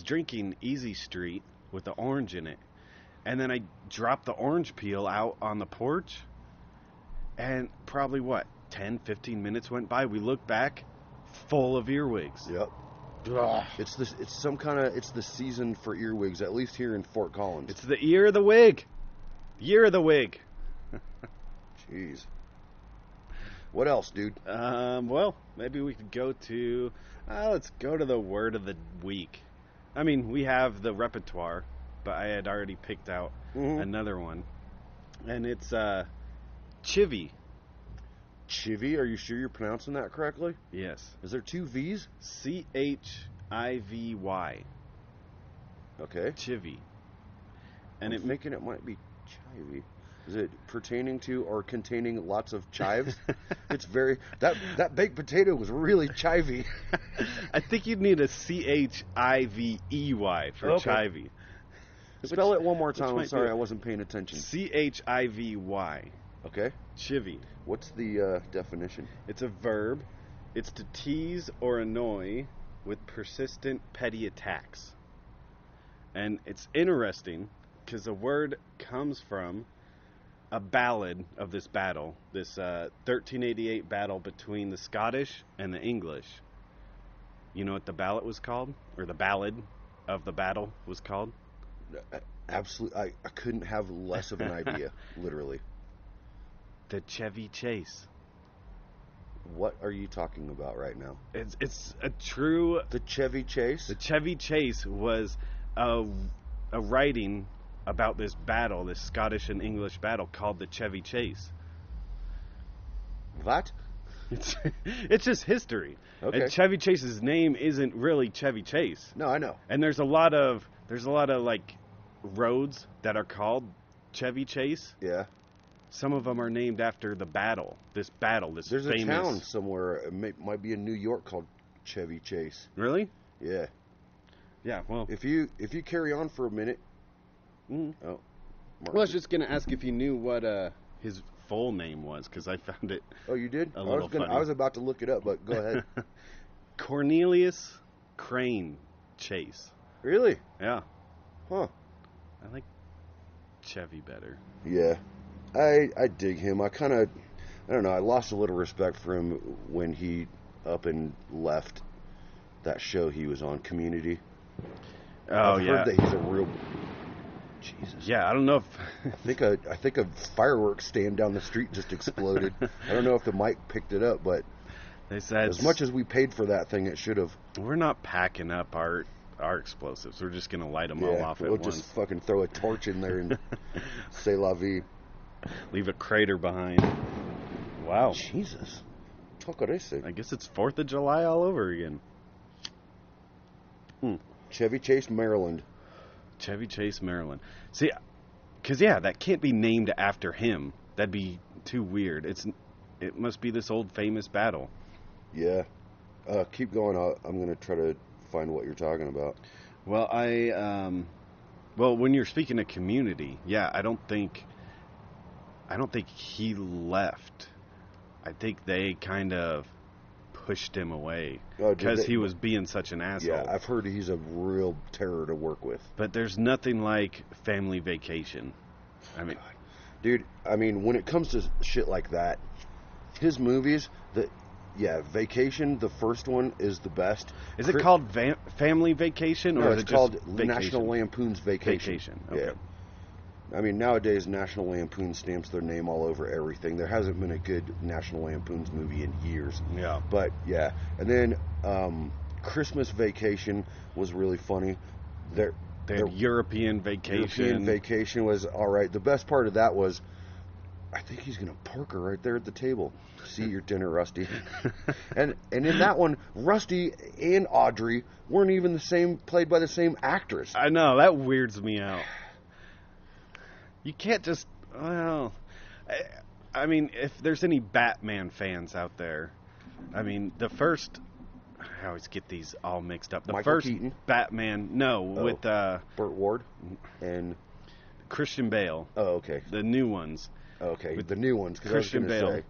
drinking Easy Street with the orange in it. And then I dropped the orange peel out on the porch. And probably, 10, 15 minutes went by. We looked back, full of earwigs. Yep. Ugh. It's the season for earwigs, at least here in Fort Collins. It's the year of the wig. Year of the wig. Jeez. What else, dude? Well, maybe we could go to... let's go to the word of the week. I mean, we have the repertoire, but I had already picked out another one. And it's... Chivy. Chivy? Are you sure you're pronouncing that correctly? Yes. Is there 2 V's? Chivy. Okay. Chivy. And it might be chivy. Is it pertaining to or containing lots of chives? It's very... That baked potato was really chivy. I think you'd need a Chivey for chivy. Spell it one more time. I'm might sorry, be- I wasn't paying attention. Chivy. Okay. Chivy. What's the definition? It's a verb. It's to tease or annoy with persistent petty attacks. And it's interesting because the word comes from a ballad of this battle, this 1388 battle between the Scottish and the English. You know what the ballad was called? Or the ballad of the battle was called? Absolutely, I couldn't have less of an idea, literally. The Chevy Chase. What are you talking about right now? It's a true... The Chevy Chase? The Chevy Chase was a writing about this battle, this Scottish and English battle called the Chevy Chase. What? It's just history. Okay. And Chevy Chase's name isn't really Chevy Chase. No, I know. And there's a lot of like roads that are called Chevy Chase. Yeah. Some of them are named after the battle. This There's famous... a town somewhere, it might be in New York, called Chevy Chase. Really? Yeah. Yeah, well... If you carry on for a minute... Mm. Oh. Well, I was just going to ask if you knew what his full name was, because I found it... Oh, you did? A little funny. I was about to look it up, but go ahead. Cornelius Crane Chase. Really? Yeah. Huh. I like Chevy better. Yeah. I dig him. I don't know, I lost a little respect for him when he up and left that show he was on, Community. Oh, I've yeah. heard that he's a real... Jesus. Yeah, I don't know if... I think a fireworks stand down the street just exploded. I don't know if the mic picked it up, but they said... as much as we paid for that thing, it should have. We're not packing up our explosives. We're just going to light them all off at we'll once. just fucking throw a torch in there and say la vie. Leave a crater behind. Wow. Jesus. Tocarese. I guess it's 4th of July all over again. Chevy Chase, Maryland. Chevy Chase, Maryland. See, because, yeah, that can't be named after him. That'd be too weird. It must be this old famous battle. Yeah. Keep going. I'm going to try to find what you're talking about. Well, when you're speaking of Community, yeah, I don't think he left. I think they kind of pushed him away because he was being such an asshole. Yeah, I've heard he's a real terror to work with. But there's nothing like Family Vacation. I mean, dude, when it comes to shit like that, his movies, Vacation, the first one is the best. Is it called Family Vacation or no, is it's it called just Vacation? National Lampoon's Vacation. Okay. Yeah. Nowadays, National Lampoon stamps their name all over everything. There hasn't been a good National Lampoon's movie in years. Yeah. But, yeah. And then Christmas Vacation was really funny. Their European Vacation. European Vacation was all right. The best part of that was, I think he's going to park her right there at the table. See your dinner, Rusty. and in that one, Rusty and Audrey weren't even played by the same actress. I know, that weirds me out. You can't just, if there's any Batman fans out there, the first, I always get these all mixed up. The Michael first Keaton? Batman, with Burt Ward and Christian Bale. Oh, okay. The new ones. Okay, with the new ones. Christian Bale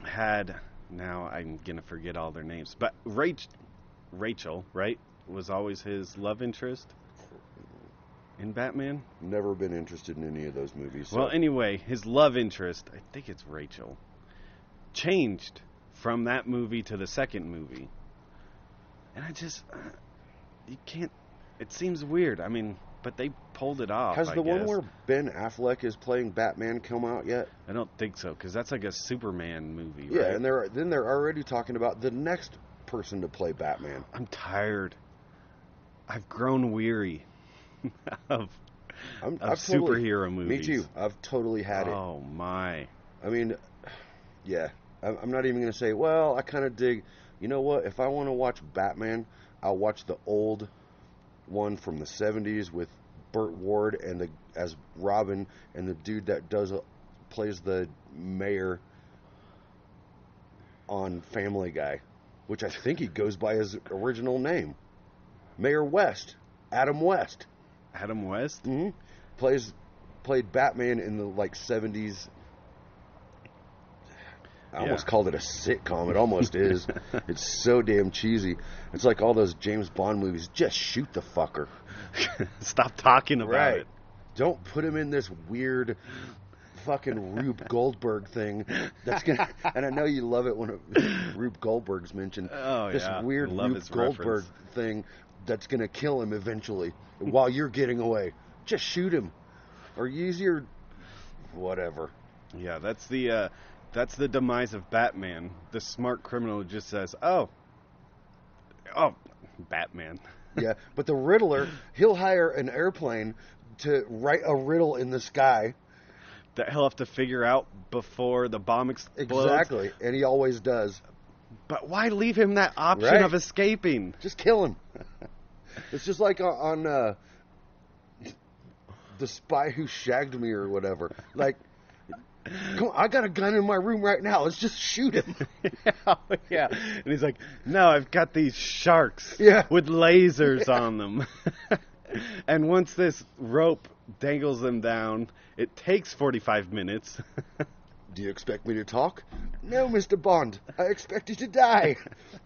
had, now I'm going to forget all their names, but Rachel, right, was always his love interest in Batman. Never been interested in any of those movies. So. Well, anyway, his love interest, I think it's Rachel, changed from that movie to the second movie. And I just, you can't, it seems weird. But they pulled it off. Has the one where Ben Affleck is playing Batman come out yet? I don't think so, because that's like a Superman movie, yeah, right? and they're already talking about the next person to play Batman. I'm tired. I've grown weary of superhero movies. Me too. I've totally had it. Oh, my. Yeah. I'm not even going to say, well, I kind of dig. You know what? If I want to watch Batman, I'll watch the old one from the 70s with Burt Ward as Robin and the dude that plays the mayor on Family Guy, which I think he goes by his original name, Mayor West, Adam West. Adam West? Mm-hmm. played Batman in the like 70s. I almost called it a sitcom. It almost is. It's so damn cheesy. It's like all those James Bond movies. Just shoot the fucker. Stop talking about it. Don't put him in this weird fucking Rube Goldberg thing. That's gonna. And I know you love it when Rube Goldberg's mentioned. Oh, this weird Rube Goldberg thing that's gonna kill him eventually while you're getting away. Just shoot him, or use your whatever. Yeah, that's the demise of Batman. The smart criminal just says, "Oh, Batman." Yeah, but the Riddler, he'll hire an airplane to write a riddle in the sky that he'll have to figure out before the bomb explodes. Exactly, and he always does. But why leave him that option of escaping? Just kill him. It's just like on The Spy Who Shagged Me or whatever. Like, come on, I got a gun in my room right now. Let's just shoot him. Yeah. And he's like, no, I've got these sharks with lasers on them. And once this rope dangles them down, it takes 45 minutes. Do you expect me to talk? No, Mr. Bond. I expect you to die.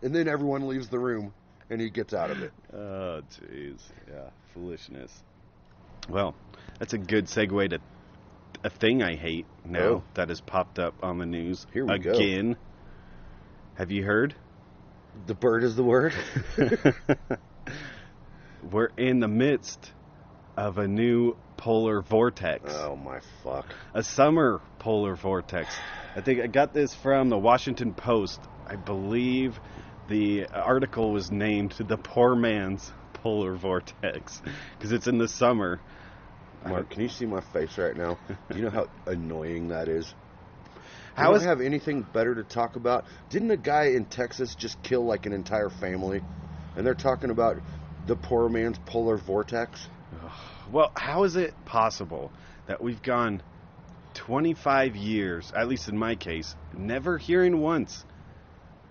And then everyone leaves the room, and he gets out of it. Oh, jeez. Yeah, foolishness. Well, that's a good segue to a thing I hate now that has popped up on the news. Here we go. Again. Have you heard? The bird is the word. We're in the midst of a new polar vortex. Oh, my fuck. A summer polar vortex. I think I got this from the Washington Post. I believe the article was named The Poor Man's Polar Vortex because it's in the summer. Mark, can you see my face right now? Do you know how annoying that is? I How don't have anything better to talk about. Didn't a guy in Texas just kill like an entire family? And they're talking about the poor man's polar vortex? Well, how is it possible that we've gone 25 years, at least in my case, never hearing once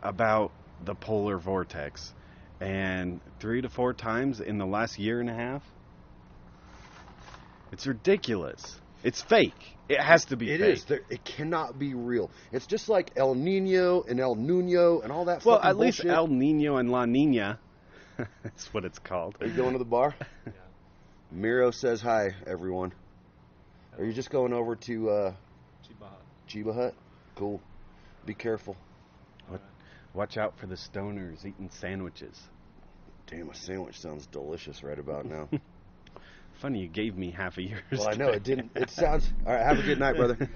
about the polar vortex, and 3 to 4 times in the last year and a half? It's ridiculous. It's fake. It has to be fake. It is. It cannot be real. It's just like El Nino and El Nuno and all that well, fucking at bullshit. least El Nino and La Nina. That's what it's called. Are you going to the bar? Yeah. Miro says hi, everyone. Are you just going over to Chiba Hut? Cool. Be careful. Watch out for the stoners eating sandwiches. Damn, a sandwich sounds delicious right about now. Funny you gave me half a year's. Well, I know it didn't. It sounds... All right, have a good night, brother.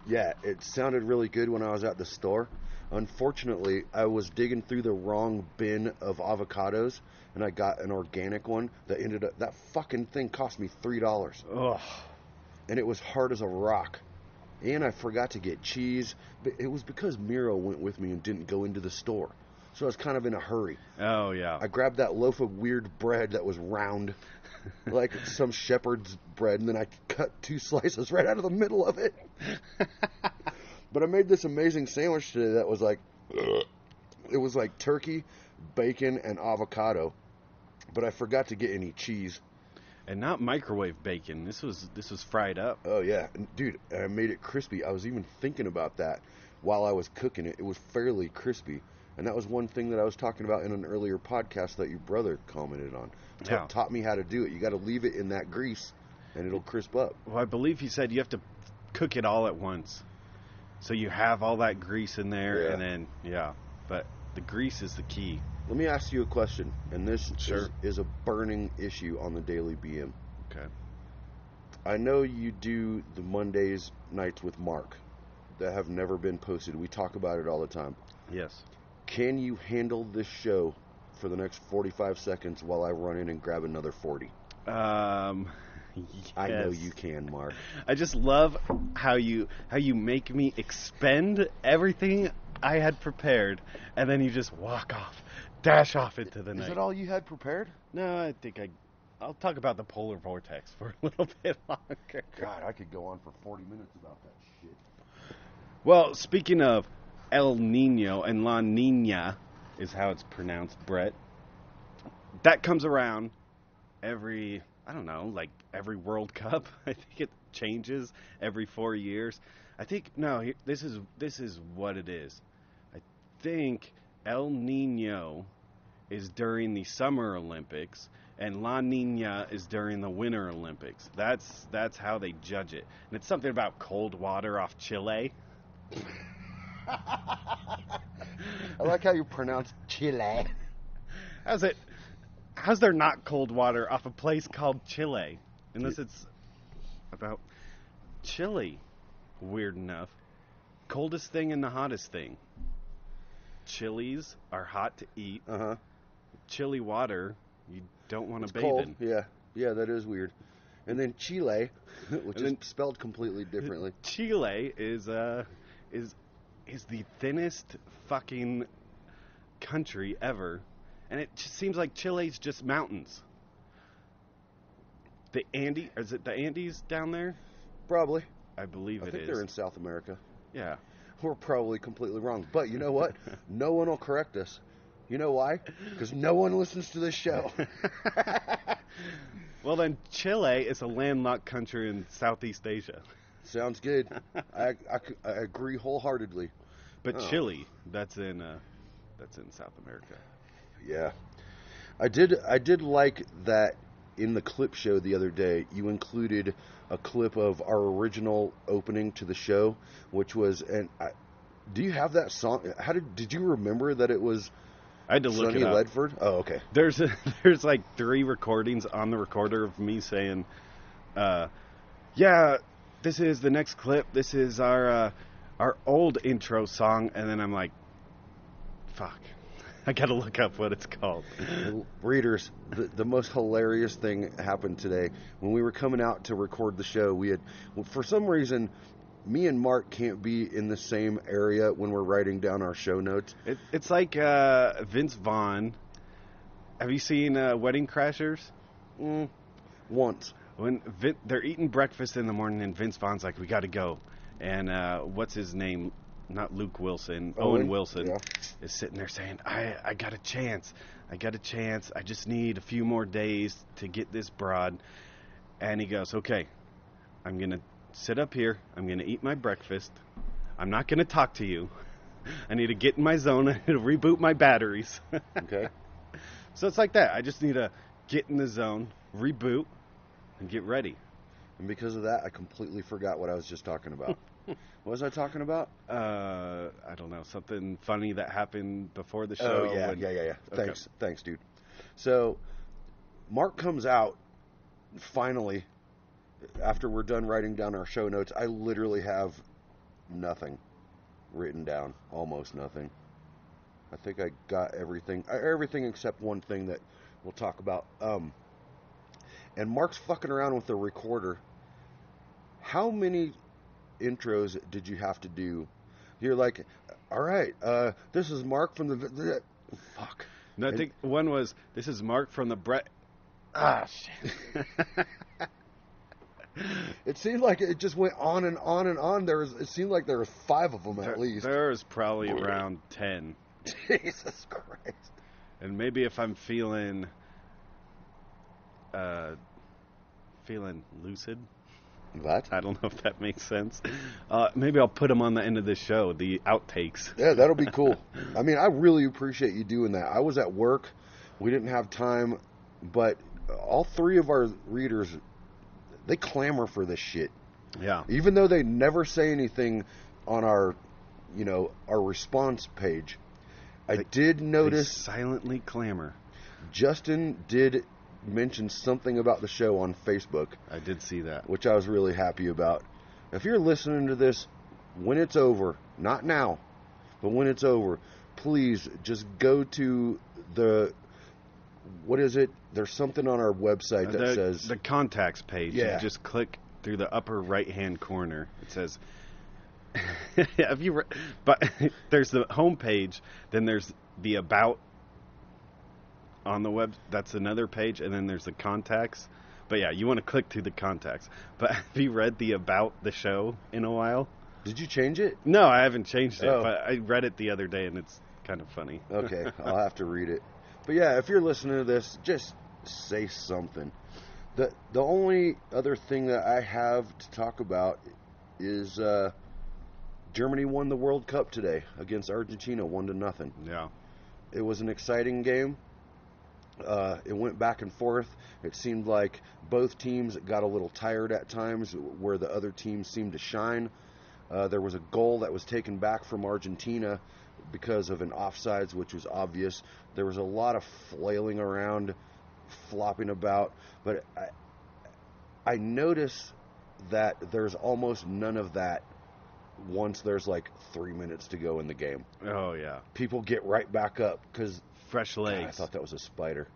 Yeah, it sounded really good when I was at the store. Unfortunately, I was digging through the wrong bin of avocados, and I got an organic one that ended up... That fucking thing cost me $3. Ugh. And it was hard as a rock. And I forgot to get cheese. But it was because Miro went with me and didn't go into the store. So I was kind of in a hurry. Oh, yeah. I grabbed that loaf of weird bread that was round, like some shepherd's bread, and then I cut 2 slices right out of the middle of it. But I made this amazing sandwich today that was like, it was like turkey, bacon, and avocado. But I forgot to get any cheese. And not microwave bacon. This was fried up. Oh, yeah. Dude, I made it crispy. I was even thinking about that while I was cooking it. It was fairly crispy. And that was one thing that I was talking about in an earlier podcast that your brother commented on. Taught me how to do it. You got to leave it in that grease, and it'll crisp up. Well, I believe he said you have to cook it all at once. So you have all that grease in there, and then, But the grease is the key. Let me ask you a question, and this is a burning issue on the Daily BM. Okay. I know you do the Mondays nights with Mark that have never been posted. We talk about it all the time. Yes. Can you handle this show for the next 45 seconds while I run in and grab another 40? Yes. I know you can, Mark. I just love how you make me expend everything I had prepared, and then you just dash off into the night. Is that all you had prepared? No, I think I'll talk about the polar vortex for a little bit longer. God, I could go on for 40 minutes about that shit. Well, speaking of El Nino and La Nina is how it's pronounced, Brett. That comes around every I don't know, like every World Cup. I think it changes every 4 years. I think this is what it is. I think El Nino is during the Summer Olympics, and La Nina is during the Winter Olympics. That's how they judge it. And it's something about cold water off Chile. I like how you pronounce Chile. How's there not cold water off a place called Chile? Unless it's about Chile. Weird enough. Coldest thing and the hottest thing. Chilies are hot to eat. Uh-huh. Chili water, you don't want to bathe Cold. in. Yeah, that is weird. And then Chile, which is spelled completely differently. Chile is the thinnest fucking country ever, and it just seems like Chile's just mountains. Is it the Andes down there? Probably. I believe it is. I think they're in South America. Yeah. We're probably completely wrong. But you know what? No one will correct us. You know why? Because no one listens to this show. Well, then Chile is a landlocked country in Southeast Asia. Sounds good. I agree wholeheartedly. But Chile, that's in South America. Yeah. I did like that in the clip show the other day. You included a clip of our original opening to the show, which was do you have that song? Did you remember that it was I had to look Sonny it up. Ledford? Oh, okay. There's like 3 recordings on the recorder of me saying, yeah, this is the next clip. This is our old intro song. And then I'm like, fuck. I got to look up what it's called. Readers, the most hilarious thing happened today. When we were coming out to record the show, for some reason, me and Mark can't be in the same area when we're writing down our show notes. It's like Vince Vaughn. Have you seen Wedding Crashers? Once. When they're eating breakfast in the morning and Vince Vaughn's like, we got to go. And what's his name? Not Luke Wilson. Owen Wilson is sitting there saying, I got a chance. I just need a few more days to get this broad. And he goes, okay, I'm going to sit up here. I'm going to eat my breakfast. I'm not going to talk to you. I need to get in my zone. I need to reboot my batteries. Okay. So it's like that. I just need to get in the zone, reboot, and get ready. And because of that, I completely forgot what I was just talking about. What was I talking about? I don't know. Something funny that happened before the show. Oh, yeah. Thanks, dude. So, Mark comes out, finally, after we're done writing down our show notes. I literally have nothing written down. Almost nothing. I think I got everything. Everything except one thing that we'll talk about. And Mark's fucking around with the recorder. How many intros did you have to do? You're like, all right, this is Mark from the fuck. No, I think one was, this is Mark from the shit. It seemed like it just went on and on and on. It seemed like there was 5 of them at least. There was probably around 10. Jesus Christ. And maybe if I'm feeling lucid. What? I don't know if that makes sense. Maybe I'll put them on the end of the show, the outtakes. Yeah, that'll be cool. I mean, I really appreciate you doing that. I was at work. We didn't have time. But all 3 of our readers, they clamor for this shit. Yeah. Even though they never say anything on our response page. I did notice... They silently clamor. Justin did mention something about the show on Facebook. I did see that. Which I was really happy about. If you're listening to this when it's over, not now, but when it's over, please just go to the... What is it? There's something on our website that says... The contacts page. Yeah. You just click through the upper right-hand corner. It says... But there's the home page, then there's the about on the web. That's another page, and then there's the contacts. But yeah, you want to click through the contacts. But have you read the about the show in a while? Did you change it? No, I haven't changed it, Oh. but I read it the other day, and it's kind of funny. Okay, I'll have to read it. But yeah, if you're listening to this, just say something. The only other thing that I have to talk about is Germany won the World Cup today against Argentina 1-0. Yeah. It was an exciting game. It went back and forth. It seemed like both teams got a little tired at times where the other team seemed to shine. There was a goal that was taken back from Argentina because of an offsides, which was obvious. There was a lot of flailing around, flopping about, but I notice that there's almost none of that once there's like 3 minutes to go in the game. Oh, yeah. People get right back up because Fresh legs. I thought that was a spider.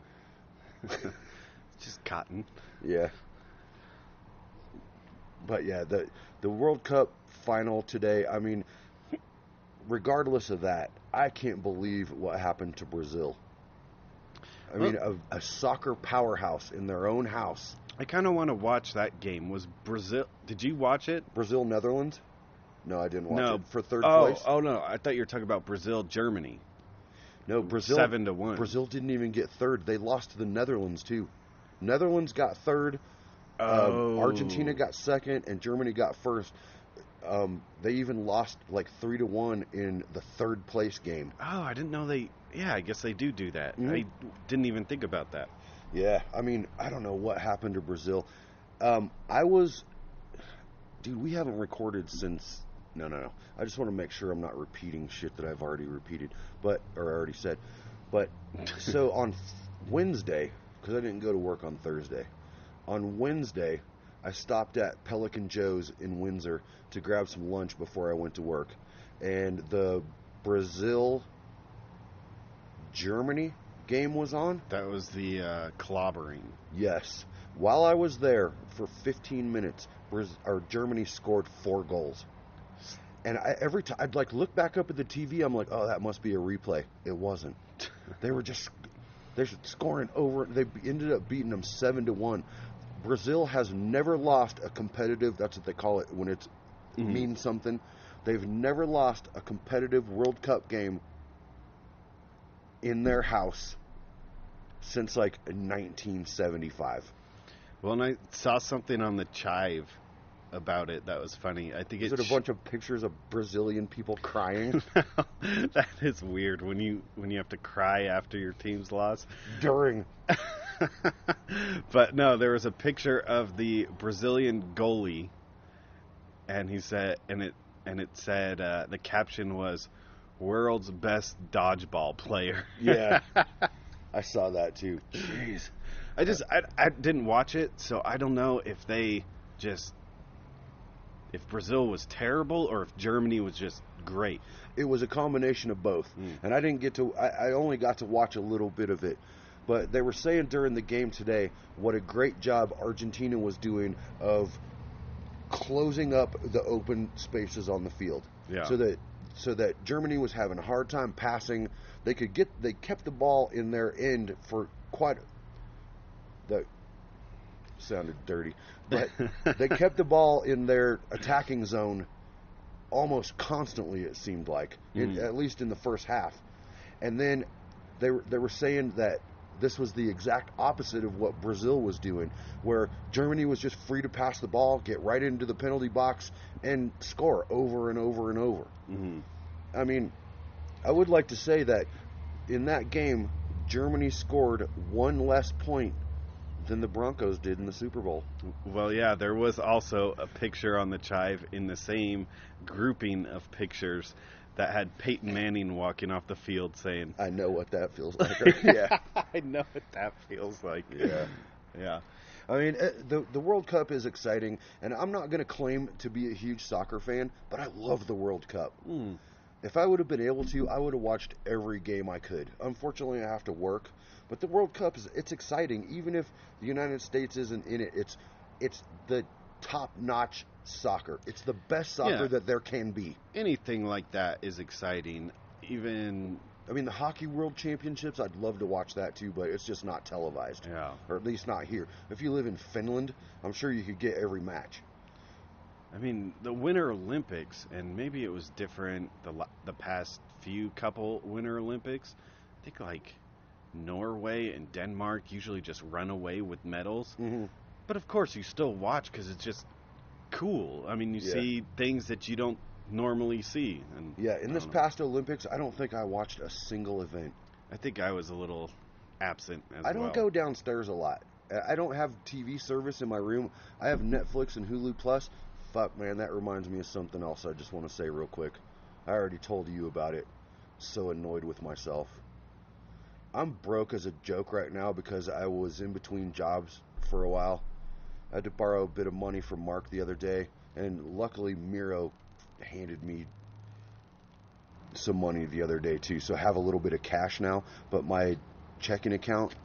Just cotton. Yeah. But yeah, the World Cup final today, I mean, regardless of that, I can't believe what happened to Brazil. I mean, a soccer powerhouse in their own house. I kind of want to watch that game. Was Brazil... Did you watch it? Brazil, Netherlands? No, I didn't watch it. For third place? Oh, no. I thought you were talking about Brazil, Germany. No, Brazil... 7-1. Brazil didn't even get third. They lost to the Netherlands, too. Netherlands got third. Argentina got second, and Germany got first. They even lost like 3-1 in the third place game. Oh, I didn't know they... Yeah, I guess they do that. Mm-hmm. I didn't even think about that. Yeah, I mean, I don't know what happened to Brazil. Dude, we haven't recorded since... No. I just want to make sure I'm not repeating shit that I've already repeated, or already said. But, so on Wednesday, because I didn't go to work on Thursday, on Wednesday, I stopped at Pelican Joe's in Windsor to grab some lunch before I went to work. And the Brazil-Germany game was on. That was the clobbering. Yes. While I was there for 15 minutes, Germany scored 4 goals. And every time I'd like look back up at the TV, I'm like, oh, that must be a replay. It wasn't. They're scoring over. They ended up beating them 7-1. Brazil has never lost a competitive. That's what they call it when it means something. They've never lost a competitive World Cup game in their house since like 1975. Well, and I saw something on the Chive about it that was funny. I think Is it a bunch of pictures of Brazilian people crying? That is weird when you have to cry after your team's loss. During. But no, there was a picture of the Brazilian goalie, and he said, and it said the caption was "World's best dodgeball player." Yeah, I saw that too. Jeez, I didn't watch it, so I don't know if Brazil was terrible or if Germany was just great. It was a combination of both, and I didn't get to. I only got to watch a little bit of it. But they were saying during the game today what a great job Argentina was doing of closing up the open spaces on the field. Yeah. So that Germany was having a hard time passing. They kept the ball in their end for that sounded dirty. But they kept the ball in their attacking zone almost constantly, it seemed like, at least in the first half. And then they were saying that this was the exact opposite of what Brazil was doing, where Germany was just free to pass the ball, get right into the penalty box, and score over and over and over. Mm-hmm. I mean, I would like to say that in that game, Germany scored 1 less point than the Broncos did in the Super Bowl. Well, yeah, there was also a picture on the Chive in the same grouping of pictures that had Peyton Manning walking off the field saying, I know what that feels like. Yeah. I know what that feels like. Yeah. Yeah. I mean, the World Cup is exciting, and I'm not going to claim to be a huge soccer fan, but I love the World Cup. If I would have been able to, I would have watched every game I could. Unfortunately, I have to work, but the World Cup it's exciting. Even if the United States isn't in it, it's the top-notch soccer. It's the best soccer that there can be. Anything like that is exciting. Even, I mean, the Hockey World Championships, I'd love to watch that too, but it's just not televised. Yeah. Or at least not here. If you live in Finland, I'm sure you could get every match. I mean, the Winter Olympics, and maybe it was different the past few couple Winter Olympics. I think like Norway and Denmark usually just run away with medals. Mm-hmm. But of course, you still watch because it's just cool. I mean, you see things that you don't normally see. And in this past Olympics, I don't think I watched a single event. I think I was a little absent as well. I don't go downstairs a lot. I don't have TV service in my room. I have Netflix and Hulu Plus. Fuck, man, that reminds me of something else I just want to say real quick. I already told you about it. So annoyed with myself. I'm broke as a joke right now because I was in between jobs for a while. I had to borrow a bit of money from Mark the other day, and luckily Miro handed me some money the other day too, so I have a little bit of cash now. But my checking account,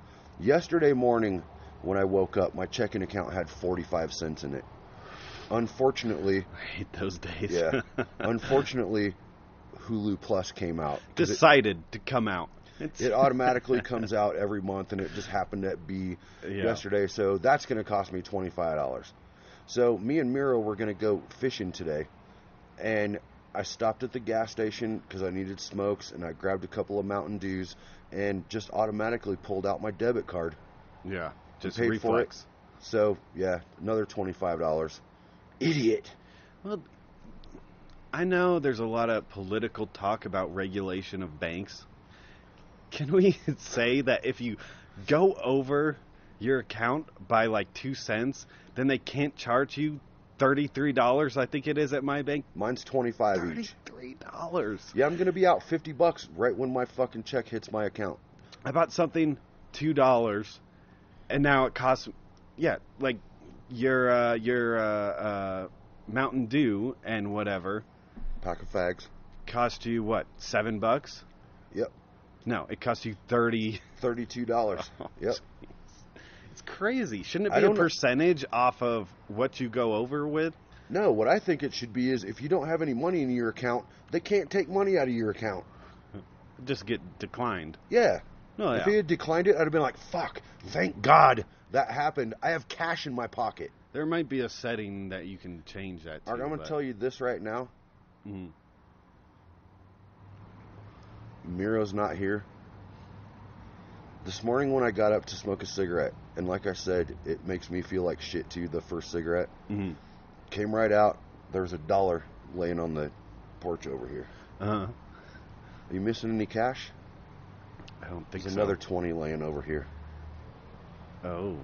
yesterday morning when I woke up, my checking account had 45 cents in it. Unfortunately, I hate those days. Yeah. Unfortunately, Hulu Plus came out. Decided to come out. It automatically comes out every month, and it just happened to be yesterday. So that's going to cost me $25. So me and Miro were going to go fishing today, and I stopped at the gas station because I needed smokes, and I grabbed a couple of Mountain Dews and just automatically pulled out my debit card. Yeah, just paid reflex. For it. So, yeah, another $25. Idiot. Well, I know there's a lot of political talk about regulation of banks. Can we say that if you go over your account by like 2 cents, then they can't charge you $33, I think it is at my bank? Mine's $25 each. $33. Yeah, I'm going to be out $50 right when my fucking check hits my account. I bought something $2, and now it costs, like your Mountain Dew and whatever. Pack of fags. Cost you, what, $7? Yep. No, it cost you $32. Yep. Geez. It's crazy. Shouldn't it be a percentage off of what you go over with? No, what I think it should be is if you don't have any money in your account, they can't take money out of your account. Just get declined. Yeah. Oh, if he had declined it, I'd have been like, fuck, thank God that happened. I have cash in my pocket. There might be a setting that you can change that to. I'm going to tell you this right now. Mm-hmm. Miro's not here. This morning when I got up to smoke a cigarette, and like I said, it makes me feel like shit too, the first cigarette, came right out. There was $1 laying on the porch over here. Uh-huh. Are you missing any cash? I don't think There's another 20 laying over here. Oh.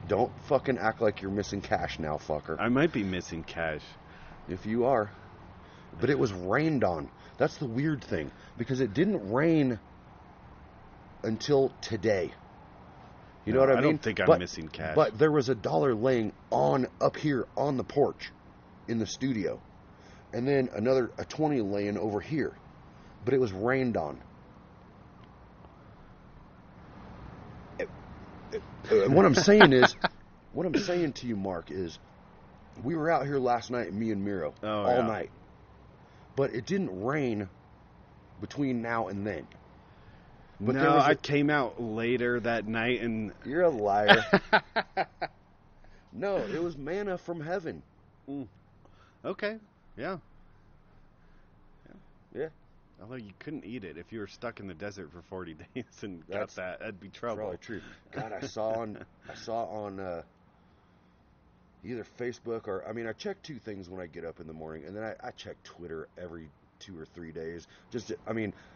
Don't fucking act like you're missing cash now, fucker. I might be missing cash. If you are. But it was rained on. That's the weird thing. Because it didn't rain until today. You know what I mean? I don't think I'm missing cash. But there was $1 laying up here on the porch in the studio. And then a 20 laying over here. But it was rained on. And what I'm saying to you, Mark, is we were out here last night, me and Miro, all night. But it didn't rain between now and then. But no, I came out later that night and... You're a liar. No, it was manna from heaven. Okay, yeah. Yeah. Although you couldn't eat it if you were stuck in the desert for 40 days and got that. That'd be trouble. Probably true. God, I saw on either Facebook or... I mean, I check two things when I get up in the morning, and then I check Twitter every 2 or 3 days.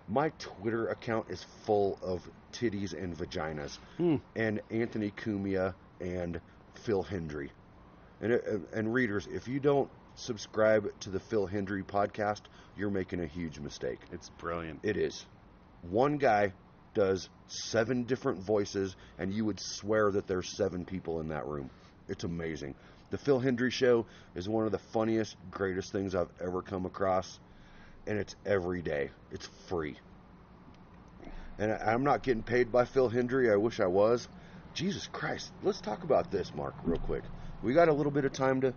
My Twitter account is full of titties and vaginas. And Anthony Cumia and Phil Hendry. And readers, if you don't subscribe to the Phil Hendry podcast, you're making a huge mistake. It's brilliant. It is. One guy does 7 different voices, and you would swear that there's 7 people in that room. It's amazing. The Phil Hendry Show is one of the funniest, greatest things I've ever come across, and it's every day. It's free. And I'm not getting paid by Phil Hendry. I wish I was. Jesus Christ. Let's talk about this, Mark, real quick. We got a little bit of time to...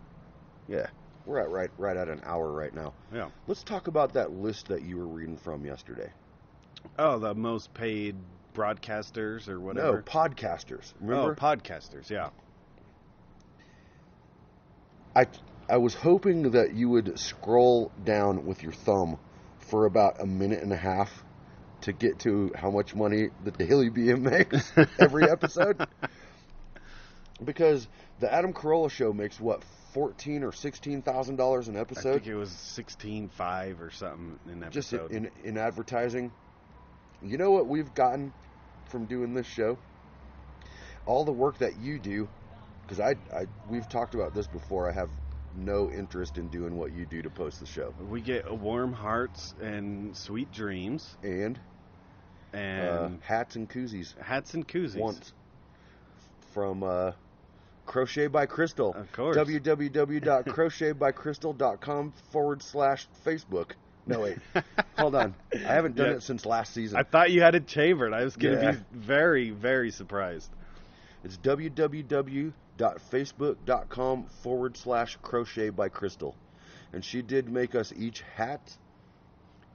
Yeah. We're at right at an hour right now. Yeah. Let's talk about that list that you were reading from yesterday. Oh, the most paid broadcasters or whatever? No, podcasters. Remember? Oh, podcasters, yeah. I was hoping that you would scroll down with your thumb for about a minute and a half to get to how much money the Daily BM makes every episode. Because the Adam Carolla show makes what, $14,000 or $16,000 an I episode, think it was 16.5 or something in just episode. in advertising. You know what we've gotten from doing this show? All the work that you do, because we've talked about this before. I have no interest in doing what you do to post the show. We get warm hearts and sweet dreams And hats and koozies. hats and koozies. Once from Crochet by Crystal. Of course. www.crochetbycrystal.com/Facebook. No, wait. Hold on. I haven't done it since last season. I thought you had it chambered. I was going to Yeah. be very, very surprised. It's www.facebook.com/crochet by Crystal. And she did make us each hats,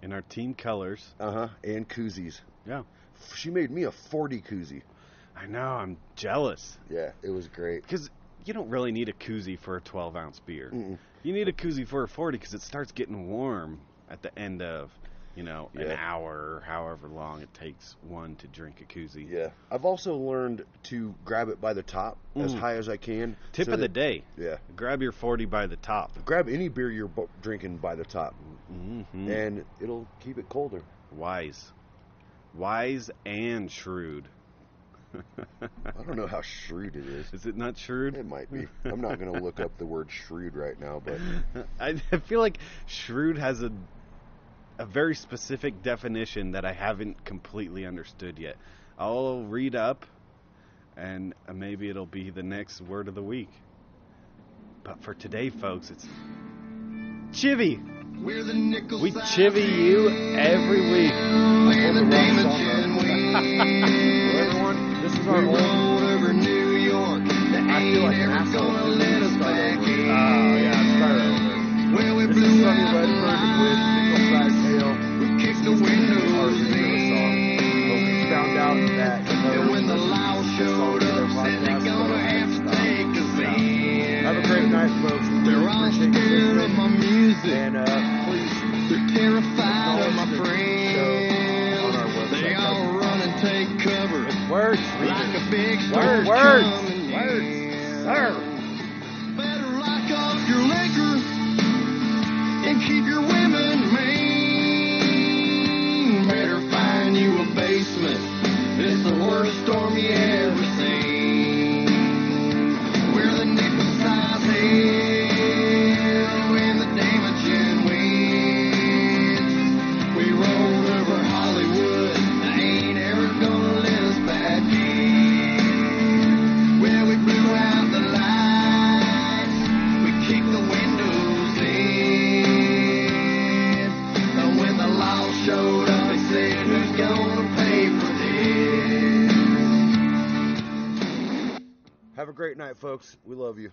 In our team colors. and koozies. Yeah. She made me a 40 koozie. I know. I'm jealous. Yeah, it was great. Because you don't really need a koozie for a 12-ounce beer. Mm-mm. You need a koozie for a 40 because it starts getting warm at the end of, an Yeah. hour or however long it takes one to drink a koozie. Yeah. I've also learned to grab it by the top as Mm. high as I can. Tip so of the that- day. Yeah. Grab your 40 by the top. Grab any beer you're drinking by the top, Mm-hmm. and it'll keep it colder. Wise and shrewd. I don't know how shrewd it is. Is it not shrewd? It might be. I'm not going to look up the word shrewd right now, but I feel like shrewd has a very specific definition that I haven't completely understood yet. I'll read up, and maybe it'll be the next word of the week. But for today, folks, it's chivvy. We're the Nickel We chivvy you every week. and the Damon Well, everyone, this is our We old. rolled over New York. They I feel like ain't an ever asshole. gonna let us back in. Oh, yeah, start over. Well, we This is blew Sonny out the Redford with lights. Nickel Size Hail. We kicked the Our windows version of the song. in. But we found out that And when the loud showed up, said they're gonna have to take us in. Have a great night, folks. We They're really all appreciate you scared of my listening. music. And please They're terrified of my acknowledge the show on friends. our website. They all run and take cover Words. like a big Words. storm Words. coming Words. in. Sir. Better lock up your liquor and keep your women mean. Better find you a basement. It's the worst storm you ever seen. We're the Nickel Size Hail and the Damaging Winds. We rolled over Hollywood. They ain't ever gonna let us back in. Well, we blew out the lights. We kicked the windows in. And when the law showed up, they said, who's gonna pay for this? Have a great night, folks. We love you.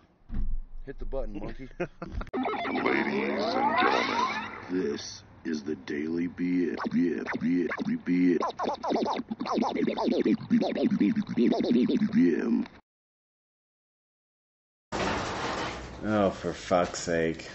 Hit the button, monkey. Ladies and gentlemen, this is the Daily BM. Oh, for fuck's sake.